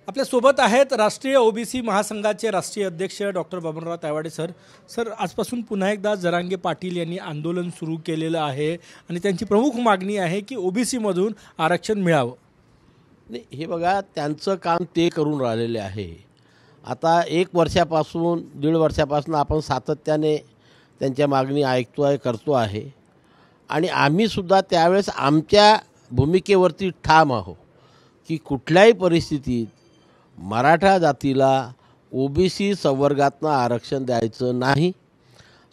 आपल्या सोबत आहेत राष्ट्रीय ओबीसी महासंघाचे राष्ट्रीय अध्यक्ष doctor Babanrao Taywade sir. Sir, आजपासून पुन्हा एकदा जरांगे पाटील यांनी आंदोलन सुरू केलेलं आहे आणि त्यांची प्रमुख मागणी आहे की ओबीसी मधून आरक्षण मिळावं। नाही, हे बघा, त्यांचं काम ते करून राहिलेले आहे। आता 1 वर्षापासून 1.5 वर्षापासून आपण सातत्याने त्यांच्या मागणी ऐकतोय, करतो आहे आणि आम्ही सुद्धा त्यावेळेस आमच्या भूमिकेवरती ठाम आहोत की कुठल्याही परिस्थितीत मराठा जातीला ओबीसी संवर्गातनं आरक्षण द्यायचं नाही।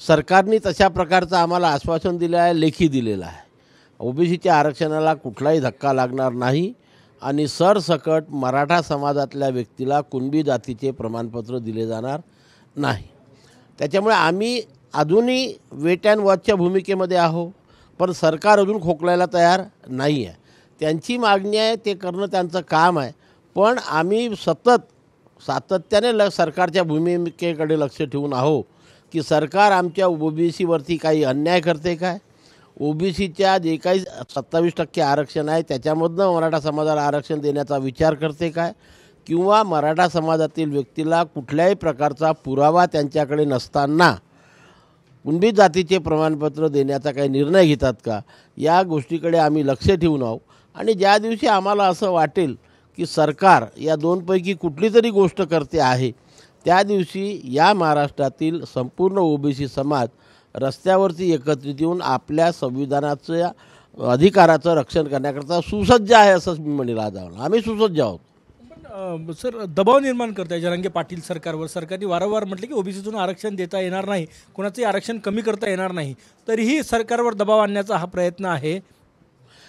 सरकारने तशा प्रकारचं आम्हाला आश्वासन दिलं आहे, लेखी दिलेलं आहे। ओबीसीच्या आरक्षणाला कुठलाही धक्का लागणार नाही आणि सरसकट मराठा समाजातल्या व्यक्तीला कुणबी जातीचे प्रमाणपत्र दिले जाणार नाही। त्याच्यामुळे आम्ही अजूनही वेट अँड वॉचच्या भूमिकेमध्ये आहोत, पण सरकार अजून खोकलायला तयार नाही आहे। त्यांची मागणी आहे, ते करणं त्यांचं काम आहे, पण आम्ही सातत्याने सरकारच्या भूमिकेकडे लक्ष ठेवून आहोत की सरकार आमच्या ओबीसीवरती काही अन्याय करते काय, ओबीसीच्या जे काही 27% आरक्षण आहे त्याच्यामधनं मराठा समाजाला आरक्षण देण्याचा विचार करते काय, किंवा मराठा समाजातील व्यक्तीला कुठल्याही प्रकारचा पुरावा त्यांच्याकडे नसताना कुणबी जातीचे प्रमाणपत्र देण्याचा काही निर्णय घेतात का, या गोष्टीकडे आम्ही लक्ष ठेवून आहोत। आणि ज्या दिवशी आम्हाला असं वाटेल की सरकार या दोनपैकी कुठली तरी गोष्ट करते आहे, त्या दिवशी या महाराष्ट्रातील संपूर्ण ओबीसी समाज रस्त्यावरती एकत्रित येऊन आपल्या संविधानाच्या अधिकाराचं रक्षण करण्याकरता सुसज्ज आहे, असंच मी म्हणेल। आज आम्ही सुसज्ज आहोत। पण सर, दबाव निर्माण करताय जरांगे पाटील सरकारवर। सरकारने वारंवार म्हटले की ओबीसीतून आरक्षण देता येणार नाही, कोणाचंही आरक्षण कमी करता येणार नाही, तरीही सरकारवर दबाव आणण्याचा हा प्रयत्न आहे।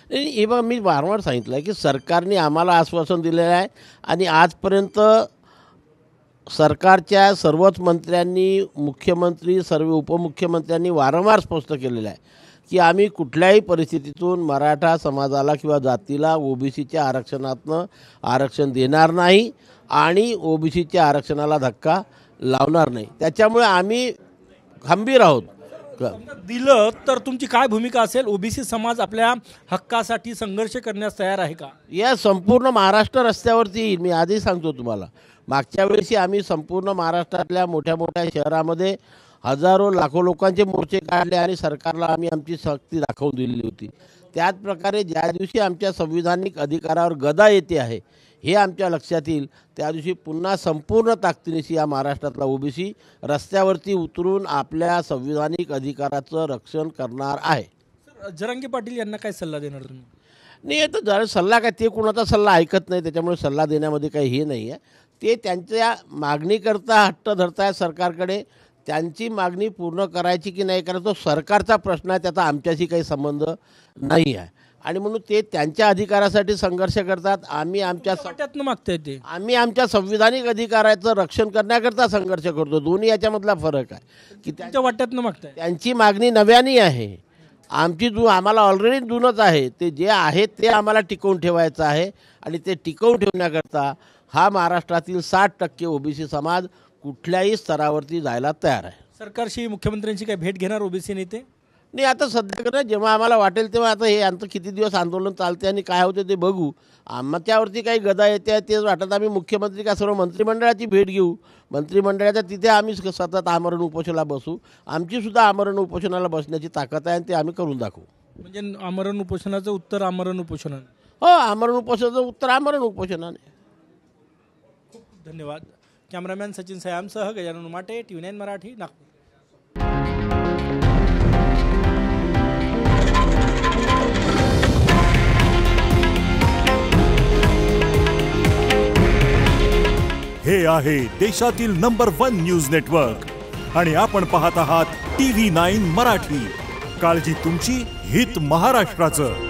हे बघा, मी वारंवार सांगितलं आहे की सरकारने आम्हाला आश्वासन दिलेलं आहे आणि आजपर्यंत सरकारच्या सर्वच मंत्र्यांनी, मुख्यमंत्री, सर्व उपमुख्यमंत्र्यांनी वारंवार स्पष्ट केलेलं आहे की आम्ही कुठल्याही परिस्थितीतून मराठा समाजाला किंवा जातीला ओबीसीच्या आरक्षणातनं आरक्षण देणार नाही आणि ओबीसीच्या आरक्षणाला धक्का लावणार नाही। त्याच्यामुळे आम्ही खंबीर आहोत। दिलं तर तुमची काय भूमिका असेल? ओबीसी समाज आपल्या हक्कासाठी संघर्ष करण्यास तयार आहे का? या संपूर्ण महाराष्ट्र रस्त्यावरती येईल। मी आधी सांगतो तुम्हाला, मागच्या वेळेस आम्ही संपूर्ण महाराष्ट्रातल्या मोठ्या मोठ्या शहरामध्ये हजारो लाखो लोकांचे मोर्चे काढले आणि सरकारला आम्ही आमची शक्ती दाखवून दिलेली होती। त्याच प्रकारे ज्या दिवशी आमच्या संविधानिक अधिकारावर गदा येते आहे हे आमच्या लक्षात येईल, त्या दिवशी पुन्हा संपूर्ण ताकदीनिशी या महाराष्ट्रातला ओबीसी रस्त्यावरती उतरून आपल्या संविधानिक अधिकाराचं रक्षण करणार आहे। जरांगे पाटील यांना काय सल्ला देणार तुम्ही? नाही, आता जरा सल्ला काय, ते कोणाचा सल्ला ऐकत नाही, त्याच्यामुळे सल्ला देण्यामध्ये काही हे नाही आहे। ते त्यांच्या मागणीकरता हट्ट धरताय सरकारकडे। त्यांची मागणी पूर्ण करायची की नाही करायचं तो सरकारचा प्रश्न आहे, त्याचा आमच्याशी काही संबंध नाही आहे आणि म्हणून ते त्यांच्या अधिकारासाठी संघर्ष करतात। आम्ही आमच्या वाट्यातनं मागताय ते, आम्ही आमच्या संविधानिक अधिकाराचं रक्षण करण्याकरता संघर्ष करतो। दोन्ही याच्यामधला फरक आहे की त्यांच्या वाट्यातनं मागताय। त्यांची मागणी नव्याने आहे, आमची आम्हाला ऑलरेडी जुनच आहे। ते जे आहे ते आम्हाला टिकवून ठेवायचं आहे आणि ते टिकवून ठेवण्याकरता हा महाराष्ट्रातील 60% ओबीसी समाज कुठल्याही स्तरावरती जायला तयार आहे। सरकारशी, मुख्यमंत्र्यांची काही भेट घेणार ओबीसी नेते? नाही, आता सध्या करा, जेव्हा आम्हाला वाटेल तेव्हा। आता हे यांचं किती दिवस आंदोलन चालते आणि काय होते ते बघू। आमच्यावरती काही गदा येते तेच वाटत आम्ही मुख्यमंत्री का सर्व मंत्रिमंडळाची भेट घेऊ। मंत्रिमंडळाच्या तिथे आम्ही सतत आमरण उपोषणाला बसू। आमची सुद्धा आमरण उपोषणाला बसण्याची ताकद आहे आणि ते आम्ही करून दाखवू। म्हणजे आमरण उपोषणाचं उत्तर आमरण उपोषणाने? हो, आमरण उपोषणाचं उत्तर आमरण उपोषणाने। खूप धन्यवाद। कॅमेरामॅन सचिन सयामसह गजानन उमाटे, TV9 मराठी, नागपूर। हे आहे देशातील नंबर 1 न्यूज नेटवर्क आणि आपण पाहत आहात TV9 मराठी। काळजी तुमची, हित महाराष्ट्राचं।